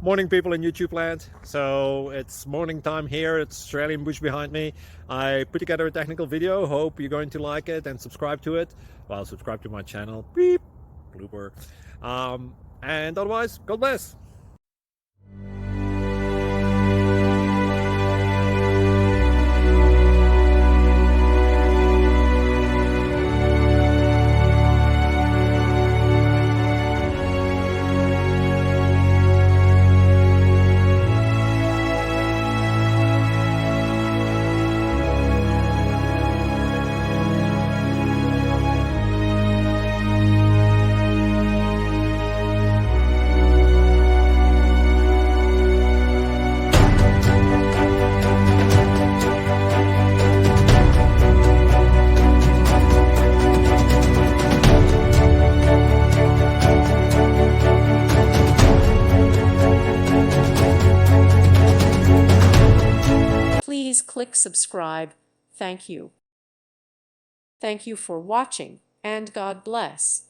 Morning, people in YouTube land. So it's morning time here. It's Australian bush behind me. I put together a technical video. Hope you're going to like it and subscribe to it. Well, subscribe to my channel. Beep. Blooper. And otherwise, God bless. Please click subscribe. Thank you. Thank you for watching, and God bless.